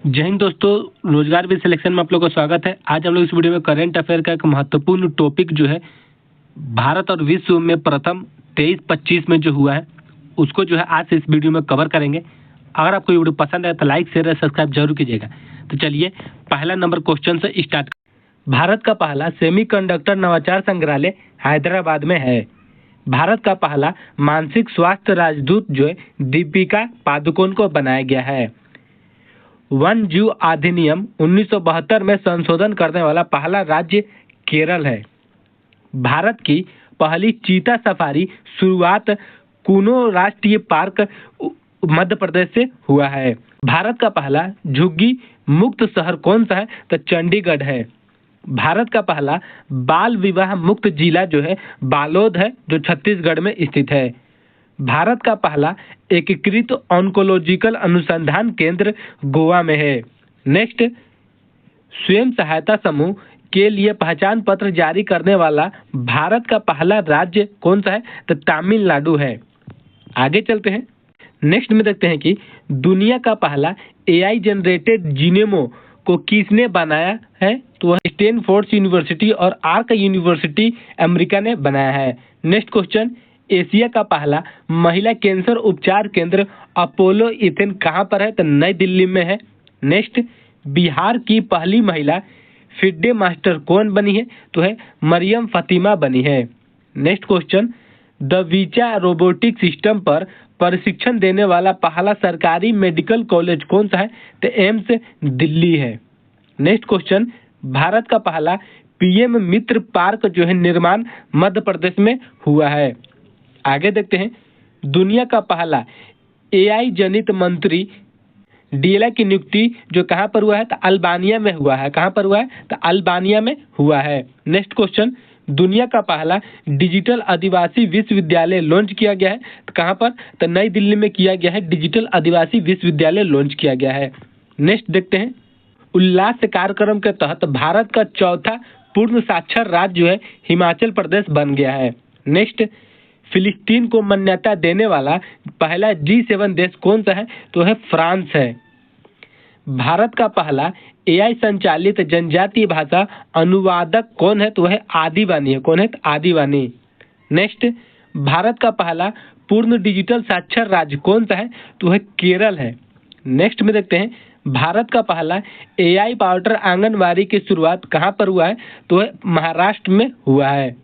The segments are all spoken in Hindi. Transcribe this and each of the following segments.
जय हिंद दोस्तों, रोजगार विद सिलेक्शन में आप लोगों का स्वागत है। आज हम लोग इस वीडियो में करंट अफेयर का एक महत्वपूर्ण टॉपिक जो है भारत और विश्व में प्रथम 23-25 में जो हुआ है उसको जो है आज से इस वीडियो में कवर करेंगे। अगर आपको ये वीडियो पसंद है तो लाइक शेयर और सब्सक्राइब जरूर कीजिएगा। तो चलिए पहला नंबर क्वेश्चन से स्टार्ट। भारत का पहला सेमीकंडक्टर नवाचार संग्रहालय हैदराबाद में है। भारत का पहला मानसिक स्वास्थ्य राजदूत जो है दीपिका पादुकोण को बनाया गया है। वन जीव अधिनियम 1972 में संशोधन करने वाला पहला राज्य केरल है। भारत की पहली चीता सफारी शुरुआत कूनो राष्ट्रीय पार्क मध्य प्रदेश से हुआ है। भारत का पहला झुग्गी मुक्त शहर कौन सा है? तो चंडीगढ़ है। भारत का पहला बाल विवाह मुक्त जिला जो है बालोद है, जो छत्तीसगढ़ में स्थित है। भारत का पहला एकीकृत ऑन्कोलॉजिकल अनुसंधान केंद्र गोवा में है। नेक्स्ट, स्वयं सहायता समूह के लिए पहचान पत्र जारी करने वाला भारत का पहला राज्य कौन सा है? तो तमिलनाडु है। आगे चलते हैं। नेक्स्ट में देखते हैं कि दुनिया का पहला एआई जनरेटेड जीनोम को किसने बनाया है? तो वह स्टैनफोर्ड यूनिवर्सिटी और आर्क यूनिवर्सिटी अमेरिका ने बनाया है। नेक्स्ट क्वेश्चन, एशिया का पहला महिला कैंसर उपचार केंद्र अपोलो इथेन कहाँ पर है? तो नई दिल्ली में है। नेक्स्ट, बिहार की पहली महिला फिडे मास्टर कौन बनी है? तो है मरियम फातिमा बनी है। नेक्स्ट क्वेश्चन, द वीचा रोबोटिक सिस्टम पर प्रशिक्षण देने वाला पहला सरकारी मेडिकल कॉलेज कौन सा है? तो एम्स दिल्ली है। नेक्स्ट क्वेश्चन, भारत का पहला पीएम मित्र पार्क जो है निर्माण मध्य प्रदेश में हुआ है। आगे देखते हैं। दुनिया का पहला एआई जनित मंत्री डीएलआई की नियुक्ति जो कहां पर हुआ है? तो अल्बानिया में हुआ है। कहां पर हुआ है? तो अल्बानिया में हुआ है। नेक्स्ट क्वेश्चन, दुनिया का पहला डिजिटल आदिवासी विश्वविद्यालय लॉन्च किया गया है। तो कहां पर? तो नई दिल्ली में किया गया है। डिजिटल आदिवासी विश्वविद्यालय लॉन्च किया गया है। नेक्स्ट देखते हैं। उल्लास कार्यक्रम के तहत भारत का चौथा पूर्ण साक्षर राज्य जो है हिमाचल प्रदेश बन गया है। नेक्स्ट, फिलिस्तीन को मान्यता देने वाला पहला G7 देश कौन सा है? तो है फ्रांस है। भारत का पहला एआई संचालित जनजातीय भाषा अनुवादक कौन है? तो है आदिवानी है। कौन है? तो आदिवानी। नेक्स्ट, भारत का पहला पूर्ण डिजिटल साक्षर राज्य कौन सा है? तो है केरल है। नेक्स्ट में देखते हैं। भारत का पहला एआई पाउडर आंगनबाड़ी की शुरुआत कहाँ पर हुआ है? तो है महाराष्ट्र में हुआ है।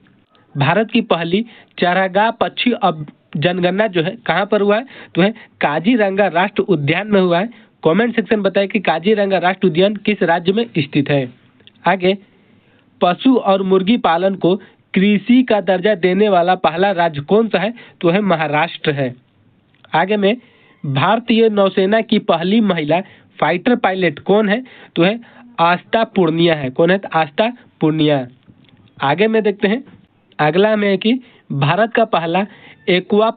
भारत की पहली चारागाह पक्षी अब जनगणना जो है कहाँ पर हुआ है? तो है काजीरंगा राष्ट्र उद्यान में हुआ है। कमेंट सेक्शन बताएं कि काजीरंगा राष्ट्र उद्यान किस राज्य में स्थित है। आगे, पशु और मुर्गी पालन को कृषि का दर्जा देने वाला पहला राज्य कौन सा है? तो है महाराष्ट्र है। आगे में, भारतीय नौसेना की पहली महिला फाइटर पायलट कौन है? तो है आस्था पूर्णिया है। कौन है? तो आस्था पूर्णिया। आगे में देखते हैं। अगला में है कि भारत का पहला एक्वा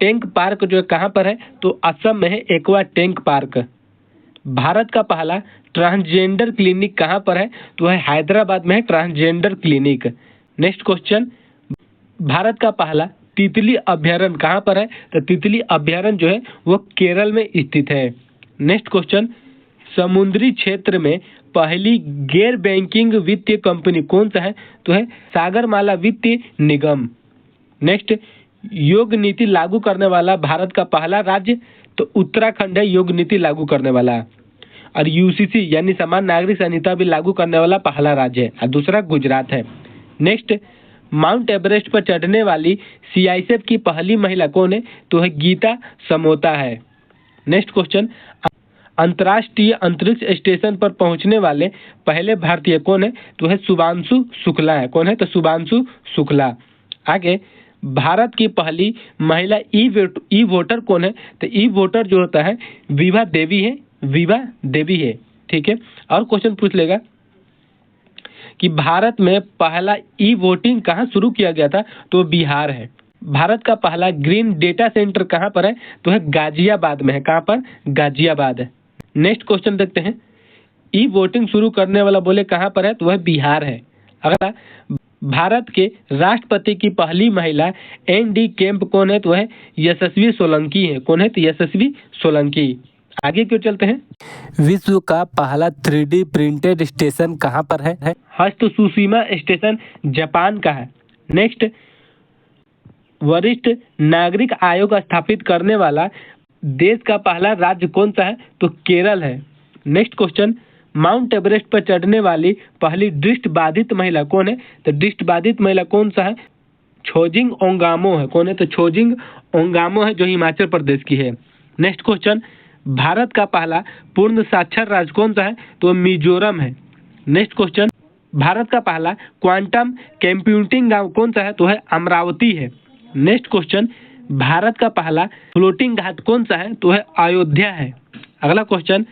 टैंक पार्क जो है कहाँ पर है? तो असम में है एक्वा टैंक पार्क। भारत का पहला ट्रांसजेंडर क्लिनिक कहाँ पर है? तो है हैदराबाद में है transgender clinic. Next question, Bharat का पहला तितली अभ्यारण्य कहाँ पर है? तो तितली अभ्यारण्य जो है वो केरल में स्थित है। नेक्स्ट क्वेश्चन, समुद्री क्षेत्र में पहली गैर बैंकिंग वित्तीय कंपनी कौन सा है? तो है सागरमाला वित्तीय निगम। नेक्स्ट, योग नीति लागू करने वाला भारत का पहला राज्य तो उत्तराखंड है योग नीति लागू करने वाला। और यूसीसी यानी समान नागरिक संहिता भी लागू करने वाला पहला राज्य है और दूसरा गुजरात है। नेक्स्ट, माउंट एवरेस्ट पर चढ़ने वाली सीआईएसएफ की पहली महिला कौन है? तो है गीता समोता है। नेक्स्ट क्वेश्चन, अंतर्राष्ट्रीय अंतरिक्ष स्टेशन पर पहुंचने वाले पहले भारतीय कौन है? तो है शुभांशु शुक्ला है। कौन है? तो शुभांशु शुक्ला। आगे, भारत की पहली महिला ई वोटर कौन है? तो ई वोटर जो होता है विभा देवी है। विभा देवी है। ठीक है। और क्वेश्चन पूछ लेगा कि भारत में पहला ई वोटिंग कहाँ शुरू किया गया था? तो बिहार है। भारत का पहला ग्रीन डेटा सेंटर कहाँ पर है? तो है गाजियाबाद में है। कहाँ पर? गाजियाबाद है। नेक्स्ट क्वेश्चन देखते हैं। ई वोटिंग शुरू करने वाला बोले कहाँ पर है? तो वह बिहार है। अगला, भारत के राष्ट्रपति की पहली महिला एनडी कैंप कौन है? तो वह यशस्वी सोलंकी है। कौन है? तो यशस्वी सोलंकी। आगे क्यों चलते हैं। विश्व का पहला 3D प्रिंटेड स्टेशन कहाँ पर है। हस्तसुशिमा स्टेशन जापान का है। नेक्स्ट, वरिष्ठ नागरिक आयोग स्थापित करने वाला देश का पहला राज्य कौन सा है, तो केरल है। नेक्स्ट क्वेश्चन, माउंट एवरेस्ट पर चढ़ने वाली पहली दृष्टिबाधित महिला कौन है, तो दृष्टिबाधित महिला कौन सा है, छोजिंग ओंगामो है। कौन है, तो छोजिंग ओंगामो है, जो हिमाचल प्रदेश की है। नेक्स्ट क्वेश्चन, भारत का पहला पूर्ण साक्षर राज्य कौन सा है, तो मिजोरम है। नेक्स्ट क्वेश्चन, भारत का पहला क्वांटम कंप्यूटिंग गांव कौन सा है, तो है अमरावती है। नेक्स्ट क्वेश्चन, भारत का पहला फ्लोटिंग घाट कौन सा है, तो है अयोध्या है। अगला क्वेश्चन,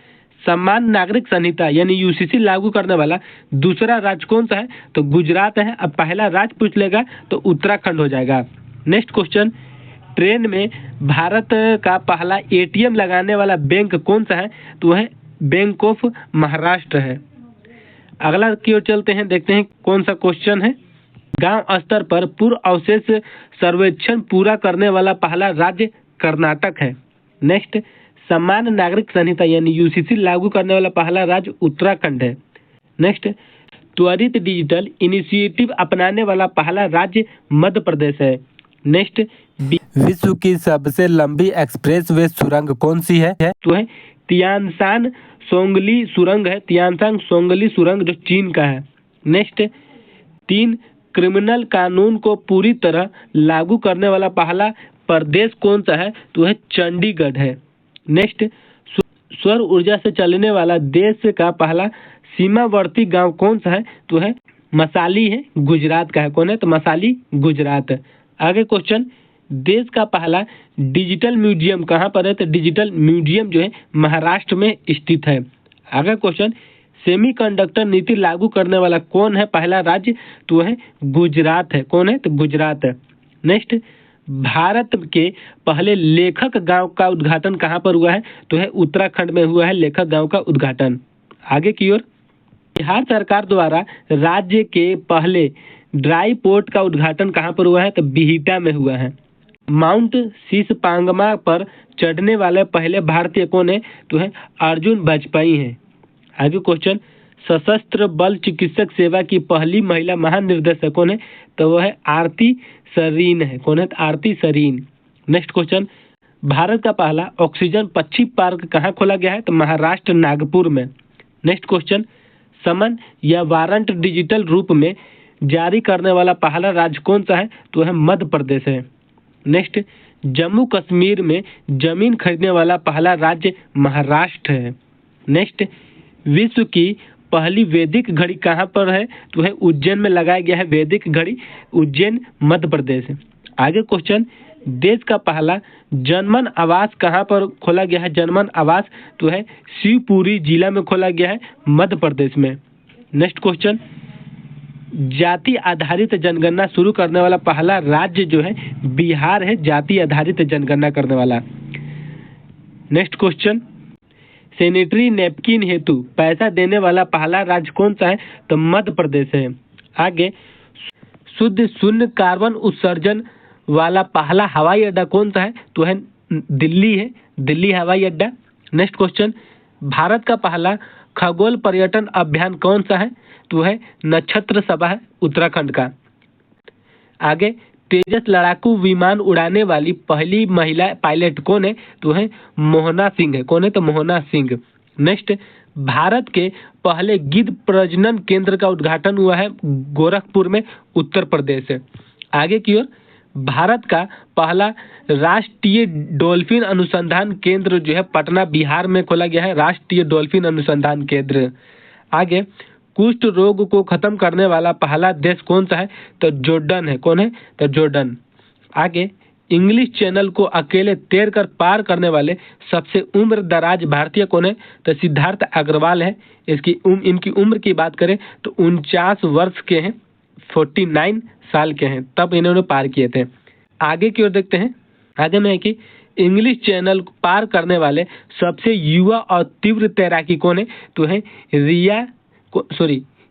समान नागरिक संहिता यानी यूसीसी लागू करने वाला दूसरा राज्य कौन सा है, तो गुजरात है। अब पहला राज्य पूछ लेगा तो उत्तराखंड हो जाएगा। नेक्स्ट क्वेश्चन, ट्रेन में भारत का पहला एटीएम लगाने वाला बैंक कौन सा है, तो है बैंक ऑफ महाराष्ट्र है। अगला की ओर चलते हैं, देखते हैं कौन सा क्वेश्चन है। गांव स्तर पर पूर्व अवशेष सर्वेक्षण पूरा करने वाला पहला राज्य कर्नाटक है। नेक्स्ट, समान नागरिक संहिता यानी यूसीसी लागू करने वाला पहला राज्य उत्तराखंड है। नेक्स्ट, त्वरित डिजिटल इनिशिएटिव अपनाने वाला पहला राज्य मध्य प्रदेश है। नेक्स्ट, विश्व की सबसे लंबी एक्सप्रेस वे सुरंग कौन सी है, तो है तियानशान सोंगली सुरंग है। तियानशान सोंगली सुरंग जो चीन का है। नेक्स्ट, 3 क्रिमिनल कानून को पूरी तरह लागू करने वाला पहला प्रदेश कौन सा है, तो है चंडीगढ़ है। नेक्स्ट, सौर ऊर्जा से चलने वाला देश का पहला सीमावर्ती गांव कौन सा है, तो है मसाली है, गुजरात का है। कौन है, तो मसाली गुजरात। आगे क्वेश्चन, देश का पहला डिजिटल म्यूजियम कहाँ पर है, तो डिजिटल म्यूजियम जो है महाराष्ट्र में स्थित है। आगे क्वेश्चन, सेमीकंडक्टर नीति लागू करने वाला कौन है पहला राज्य, तो है गुजरात है। कौन है, तो गुजरात है। नेक्स्ट, भारत के पहले लेखक गांव का उद्घाटन कहाँ पर हुआ है, तो है उत्तराखंड में हुआ है लेखक गांव का उद्घाटन। आगे की ओर, बिहार सरकार द्वारा राज्य के पहले ड्राई पोर्ट का उद्घाटन कहाँ पर हुआ है, तो बिहिटा में हुआ है। माउंट शीशपांगमा पर चढ़ने वाले पहले भारतीय कौन है, तो है अर्जुन वाजपेयी हैं। आगे क्वेश्चन, सशस्त्र बल चिकित्सक सेवा की पहली महिला महानिर्देशक कौन है, तो वह है आरती सरीन है। कौन है, आरती सरीन। नेक्स्ट क्वेश्चन, भारत का पहला ऑक्सीजन पक्षी पार्क कहाँ खोला गया है, तो महाराष्ट्र नागपुर में। नेक्स्ट क्वेश्चन, समन या वारंट डिजिटल रूप में जारी करने वाला पहला राज्य कौन सा है, तो है मध्य प्रदेश है। नेक्स्ट, जम्मू कश्मीर में जमीन खरीदने वाला पहला राज्य महाराष्ट्र है। नेक्स्ट, विश्व की पहली वैदिक घड़ी कहाँ पर है, तो है उज्जैन में लगाया गया है वैदिक घड़ी, उज्जैन मध्य प्रदेश। आगे क्वेश्चन, देश का पहला जनमन आवास कहाँ पर खोला गया है, जनमन आवास तो है शिवपुरी जिला में खोला गया है मध्य प्रदेश में। नेक्स्ट क्वेश्चन, जाति आधारित जनगणना शुरू करने वाला पहला राज्य जो है बिहार है, जाति आधारित जनगणना करने वाला। नेक्स्ट क्वेश्चन, सैनिटरी नैपकिन हेतु पैसा देने वाला पहला राज्य कौन सा है, तो मध्य प्रदेश है। आगे, शुद्ध शून्य कार्बन उत्सर्जन वाला पहला हवाई अड्डा कौन सा है, तो है दिल्ली है, दिल्ली हवाई अड्डा। नेक्स्ट क्वेश्चन, भारत का पहला खगोल पर्यटन अभियान कौन सा है, तो है नक्षत्र सभा है, उत्तराखंड का। आगे, तेजस लड़ाकू विमान उड़ाने वाली पहली महिला पायलट कौन है, तो है मोहना सिंह है। कौन है, तो मोहना सिंह। नेक्स्ट, भारत के पहले गिद्ध प्रजनन केंद्र का उद्घाटन हुआ है गोरखपुर में, उत्तर प्रदेश है। आगे की ओर, भारत का पहला राष्ट्रीय डॉल्फिन अनुसंधान केंद्र जो है पटना बिहार में खोला गया है, राष्ट्रीय डॉल्फिन अनुसंधान केंद्र। आगे, कुष्ठ रोग को खत्म करने वाला पहला देश कौन सा है, तो जॉर्डन है। कौन है, तो जॉर्डन। आगे, इंग्लिश चैनल को अकेले तैर कर पार करने वाले सबसे उम्र दराज भारतीय कौन है, तो सिद्धार्थ अग्रवाल है। इनकी उम्र की बात करें तो 49 वर्ष के हैं, 49 साल के हैं, तब इन्होंने पार किए थे। आगे की ओर देखते हैं। आगे में है कि इंग्लिश चैनल पार करने वाले सबसे युवा और तीव्र तैराकी कौन है, तो है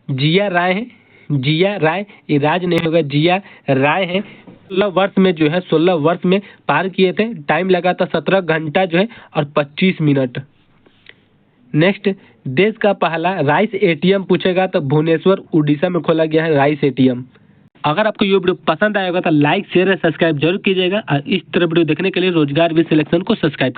जिया राय है। जिया राय, ये राज नहीं होगा, जिया राय है। 16 वर्ष में जो है 16 वर्ष में पार किए थे। टाइम लगा था 17 घंटा जो है और 25 मिनट। नेक्स्ट, देश का पहला राइस एटीएम पूछेगा तो भुवनेश्वर उड़ीसा में खोला गया है राइस एटीएम। अगर आपको ये वीडियो पसंद आएगा तो लाइक शेयर और सब्सक्राइब जरूर कीजिएगा और इस तरह वीडियो देखने के लिए रोजगार विद सिलेक्शन को सब्सक्राइब